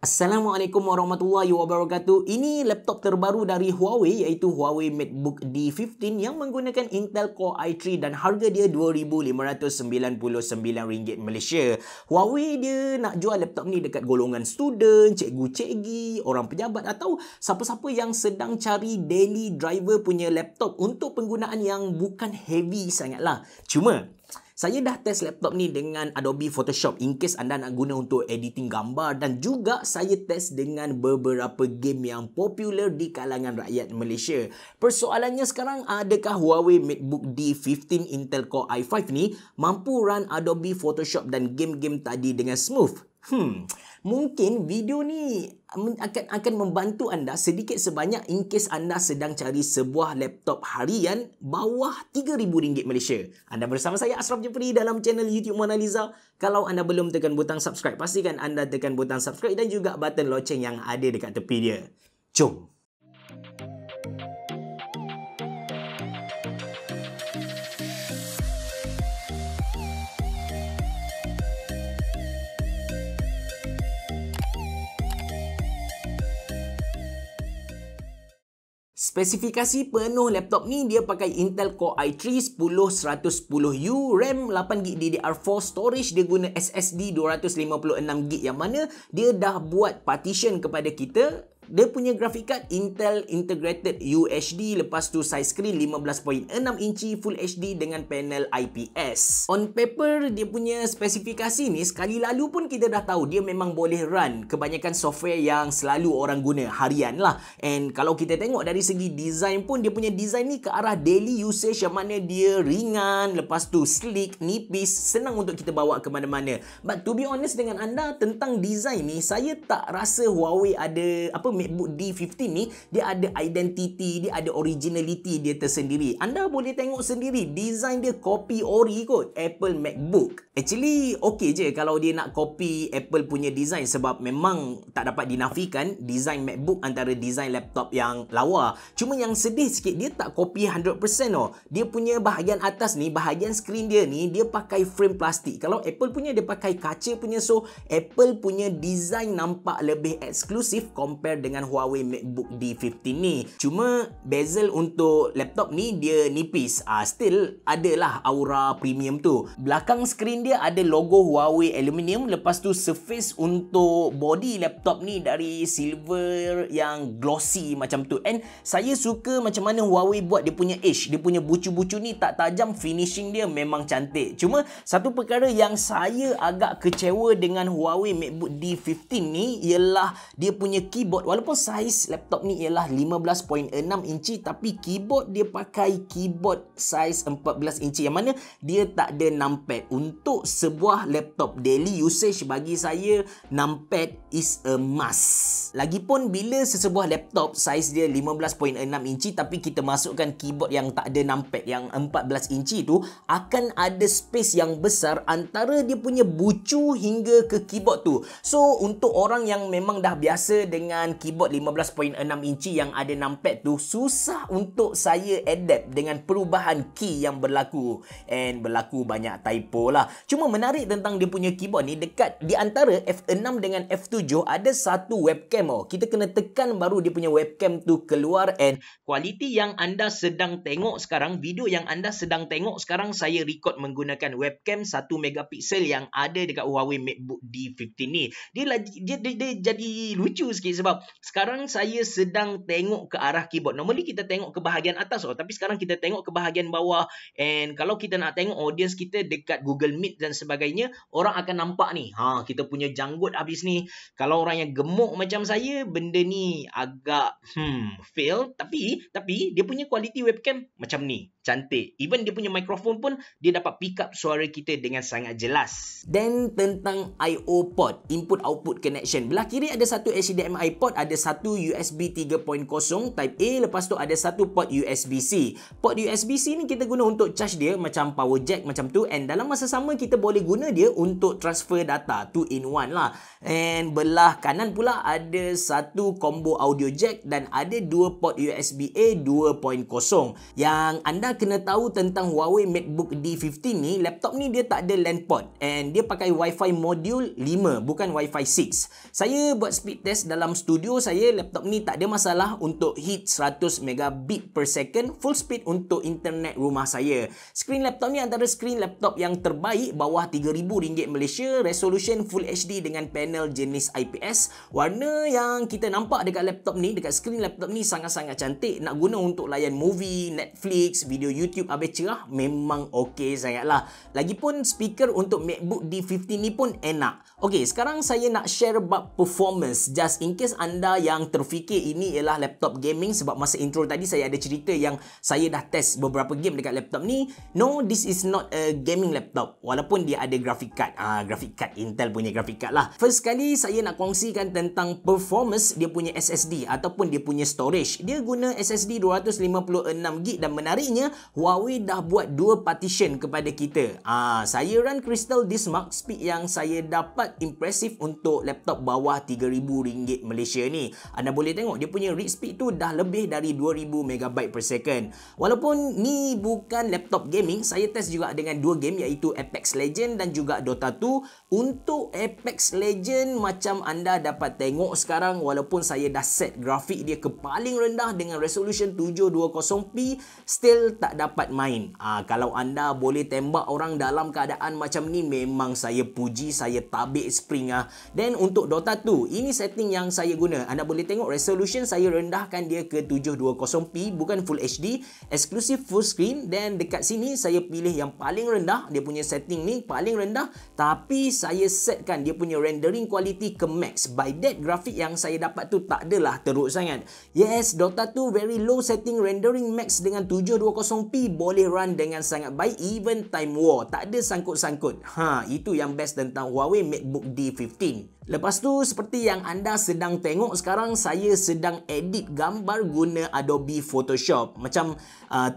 Assalamualaikum warahmatullahi wabarakatuh. Ini laptop terbaru dari Huawei iaitu Huawei MateBook D15 yang menggunakan Intel Core i3 dan harga dia RM2,599 Malaysia. Huawei dia nak jual laptop ni dekat golongan student, cikgu-cikgi, orang pejabat atau siapa-siapa yang sedang cari daily driver punya laptop untuk penggunaan yang bukan heavy sangatlah. Cuma saya dah test laptop ni dengan Adobe Photoshop in case anda nak guna untuk editing gambar, dan juga saya test dengan beberapa game yang popular di kalangan rakyat Malaysia. Persoalannya sekarang, adakah Huawei MateBook D15 Intel Core i5 ni mampu run Adobe Photoshop dan game-game tadi dengan smooth? Mungkin video ni akan membantu anda sedikit sebanyak in case anda sedang cari sebuah laptop harian bawah RM3,000 Malaysia. Anda bersama saya Ashraf Jeffrey dalam channel YouTube Mona Lisa. Kalau anda belum tekan butang subscribe, pastikan anda tekan butang subscribe dan juga button loceng yang ada dekat tepi dia. Jom! Spesifikasi penuh laptop ni, dia pakai Intel Core i3 10110U, RAM 8GB DDR4, storage dia guna SSD 256GB yang mana dia dah buat partition kepada kita. Dia punya graphic card Intel Integrated UHD, lepas tu size screen 15.6 inci Full HD dengan panel IPS. On paper, dia punya spesifikasi ni sekali lalu pun kita dah tahu dia memang boleh run kebanyakan software yang selalu orang guna harian lah. And kalau kita tengok dari segi design pun, dia punya design ni ke arah daily usage yang mana dia ringan, lepas tu sleek, nipis, senang untuk kita bawa ke mana-mana. But to be honest dengan anda tentang design ni, saya tak rasa Huawei ada MateBook D15 ni dia ada identity, dia ada originality dia tersendiri. Anda boleh tengok sendiri, design dia copy ori kot Apple MacBook. Actually okey je kalau dia nak copy Apple punya design, sebab memang tak dapat dinafikan design MacBook antara design laptop yang lawa. Cuma yang sedih sikit, dia tak copy 100% tau. Dia punya bahagian atas ni, bahagian skrin dia ni, dia pakai frame plastik. Kalau Apple punya dia pakai kaca punya, so Apple punya design nampak lebih eksklusif compare dengan Huawei MateBook D15 ni. Cuma bezel untuk laptop ni dia nipis. Still adalah aura premium tu. Belakang skrin dia ada logo Huawei aluminium, lepas tu surface untuk body laptop ni dari silver yang glossy macam tu. And saya suka macam mana Huawei buat dia punya edge, dia punya bucu-bucu ni tak tajam, finishing dia memang cantik. Cuma satu perkara yang saya agak kecewa dengan Huawei MateBook D15 ni ialah dia punya keyboard. Walaupun saiz laptop ni ialah 15.6 inci, tapi keyboard dia pakai keyboard saiz 14 inci yang mana dia tak ada numpad. Untuk sebuah laptop daily usage, bagi saya numpad is a must. Lagipun bila sesebuah laptop saiz dia 15.6 inci tapi kita masukkan keyboard yang tak ada numpad yang 14 inci tu, akan ada space yang besar antara dia punya bucu hingga ke keyboard tu. So untuk orang yang memang dah biasa dengan keyboard 15.6 inci yang ada numpad tu, susah untuk saya adapt dengan perubahan key yang berlaku, and berlaku banyak typo lah. Cuma menarik tentang dia punya keyboard ni, dekat di antara F6 dengan F7 ada satu webcam. Kita kena tekan baru dia punya webcam tu keluar. And kualiti yang anda sedang tengok sekarang, video yang anda sedang tengok sekarang, saya record menggunakan webcam 1 megapiksel yang ada dekat Huawei MateBook D15 ni. Dia jadi lucu sikit sebab sekarang saya sedang tengok ke arah keyboard. Normally kita tengok ke bahagian atas tapi sekarang kita tengok ke bahagian bawah. And kalau kita nak tengok audience kita dekat Google Meet dan sebagainya, orang akan nampak ni, kita punya janggut habis ni. Kalau orang yang gemuk macam saya, benda ni agak fail. Tapi dia punya quality webcam macam ni, cantik. Even dia punya mikrofon pun dia dapat pick up suara kita dengan sangat jelas. Dan tentang I/O port, input output connection, belah kiri ada satu HDMI port, ada satu USB 3.0 Type A, lepas tu ada satu port USB-C. Port USB-C ni kita guna untuk charge dia macam power jack macam tu, and dalam masa sama kita boleh guna dia untuk transfer data, 2 in 1 lah. And belah kanan pula ada satu combo audio jack dan ada dua port USB A 2.0 yang anda anda kena tahu tentang Huawei MateBook D15 ni, laptop ni dia tak ada LAN port and dia pakai Wi-Fi modul 5 bukan Wi-Fi 6. Saya buat speed test dalam studio saya, laptop ni tak ada masalah untuk hit 100 megabit per second full speed untuk internet rumah saya. Skrin laptop ni antara skrin laptop yang terbaik bawah RM3,000 Malaysia, resolution Full HD dengan panel jenis IPS. Warna yang kita nampak dekat laptop ni, dekat skrin laptop ni sangat-sangat cantik. Nak guna untuk layan movie, Netflix, video YouTube habis cerah, memang okey sangatlah. Lagipun speaker untuk MacBook D15 ni pun enak. Okey, sekarang saya nak share bab performance just in case anda yang terfikir ini ialah laptop gaming, sebab masa intro tadi saya ada cerita yang saya dah test beberapa game dekat laptop ni. No, this is not a gaming laptop walaupun dia ada graphic card. Graphic card Intel punya graphic card lah. First sekali saya nak kongsikan tentang performance dia punya SSD ataupun dia punya storage. Dia guna SSD 256GB dan menariknya Huawei dah buat dua partition kepada kita. Saya run Crystal Disk Mark, speed yang saya dapat impresif untuk laptop bawah RM3,000 Malaysia ni. Anda boleh tengok dia punya read speed tu dah lebih dari 2000 MB per second. Walaupun ni bukan laptop gaming, saya test juga dengan dua game iaitu Apex Legends dan juga Dota 2. Untuk Apex Legends macam anda dapat tengok sekarang, walaupun saya dah set grafik dia ke paling rendah dengan resolution 720p, still tak dapat main. Kalau anda boleh tembak orang dalam keadaan macam ni, memang saya puji, saya tabik spring. Dan untuk Dota 2, ini setting yang saya guna. Anda boleh tengok resolution saya rendahkan dia ke 720p bukan Full HD, eksklusif full screen. Dan dekat sini saya pilih yang paling rendah, dia punya setting ni paling rendah, tapi saya setkan dia punya rendering quality ke max. By that, grafik yang saya dapat tu tak adalah teruk sangat. Yes, Dota 2 very low setting rendering max dengan 720p boleh run dengan sangat baik, even time war tak ada sangkut-sangkut. Itu yang best tentang Huawei MateBook D15. Lepas tu, seperti yang anda sedang tengok sekarang, saya sedang edit gambar guna Adobe Photoshop. Macam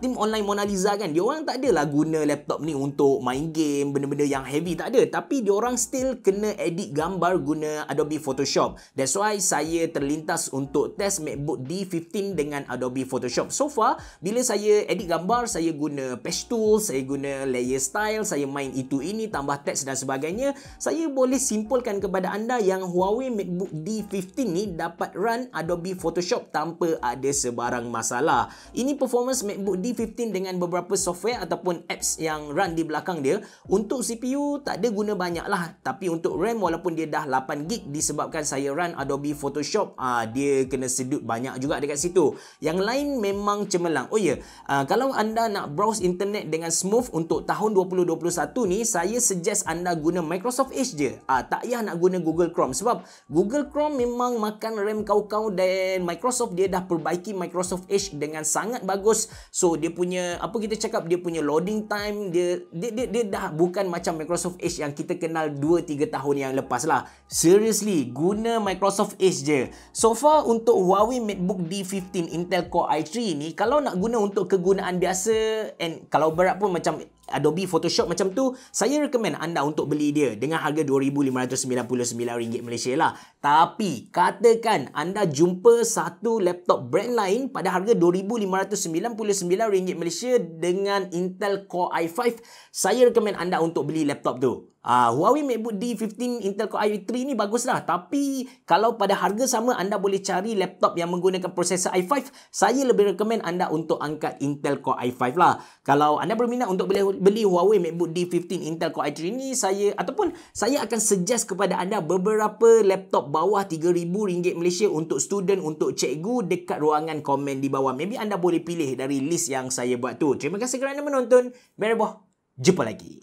tim online Mona Lisa kan, diorang tak adalah guna laptop ni untuk main game, benda-benda yang heavy, tak ada. Tapi diorang still kena edit gambar guna Adobe Photoshop. That's why saya terlintas untuk test MacBook D15 dengan Adobe Photoshop. So far, bila saya edit gambar, saya guna Patch Tools, saya guna Layer Style, saya main itu ini, tambah teks dan sebagainya. Saya boleh simpulkan kepada anda yang Huawei MateBook D15 ni dapat run Adobe Photoshop tanpa ada sebarang masalah. Ini performance MateBook D15 dengan beberapa software ataupun apps yang run di belakang dia. Untuk CPU tak ada guna banyak lah, tapi untuk RAM walaupun dia dah 8GB, disebabkan saya run Adobe Photoshop, dia kena sedut banyak juga dekat situ. Yang lain memang cemerlang. Kalau anda nak browse internet dengan smooth untuk tahun 2021 ni, saya suggest anda guna Microsoft Edge je. Tak payah nak guna Google Chrome, sebab Google Chrome memang makan RAM kau-kau, dan Microsoft dia dah perbaiki Microsoft Edge dengan sangat bagus. So dia punya, apa kita cakap, dia punya loading time dia dah bukan macam Microsoft Edge yang kita kenal 2-3 tahun yang lepas lah. Seriously, guna Microsoft Edge je. So far untuk Huawei MateBook D15 Intel Core i3 ni, kalau nak guna untuk kegunaan biasa and kalau berat pun macam Adobe Photoshop macam tu, saya recommend anda untuk beli dia dengan harga RM2,599 Malaysia lah. Tapi katakan anda jumpa satu laptop brand lain pada harga RM2,599 Malaysia dengan Intel Core i5, saya recommend anda untuk beli laptop tu. Huawei MateBook D15 Intel Core i3 ni baguslah, tapi kalau pada harga sama anda boleh cari laptop yang menggunakan prosesor i5, saya lebih recommend anda untuk angkat Intel Core i5 lah. Kalau anda berminat untuk beli Huawei MateBook D15 Intel Core i3 ni, saya akan suggest kepada anda beberapa laptop bawah RM3,000 Malaysia untuk student, untuk cikgu, dekat ruangan komen di bawah. Maybe anda boleh pilih dari list yang saya buat tu. Terima kasih kerana menonton. Bereboh. Jumpa lagi.